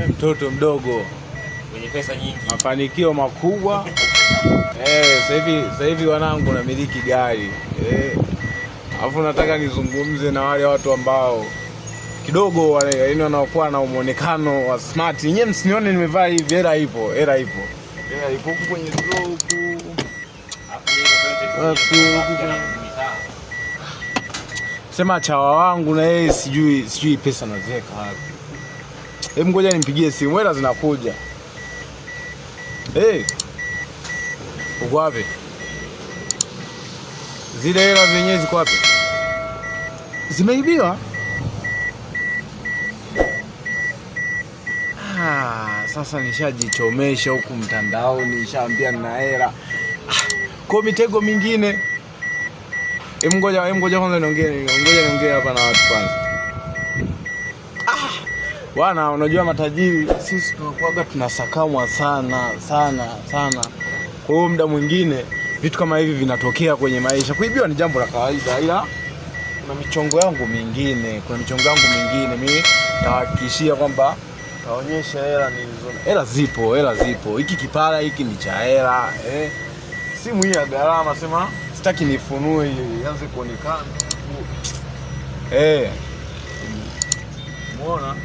mtoto mdogo mwenye pesa nyingi, mafanikio makubwa. Sasa hivi wanangu namiliki gari. Alafu nataka nizungumze na wale watu ambao kidogo wale yaani wanaokuwa na muonekano wa smart. Nyenye msinione nimevaa hivi, hela ipo huku kwenye draw huku. Sema chawa wangu na yeye sijui pesa naziweka wapi. Hebu ngoja nimpigie simu, hela zinakuja. Uko wapi? Zile hela zenyewe ziko wapi? Zimeibiwa? Sasa nishajichomesha huku mtandaoni, nishaambia nina hela. Kwa mitego mingine. Hebu ngoja kwanza niongee hapa na watu kwanza. Bwana, unajua matajiri sisi tunakuaga tunasakamwa sana. Kwa hiyo muda mwingine vitu kama hivi vinatokea kwenye maisha. Kuibiwa ni jambo la kawaida, ila kuna michongo yangu mingine. Mimi nitahakikishia kwamba taonyesha hela nilizo. Hela zipo. Hiki kipara hiki ni cha hela. Simu hii ya gharama, sema sitaki nifunue ili ianze kuonekana. Muona?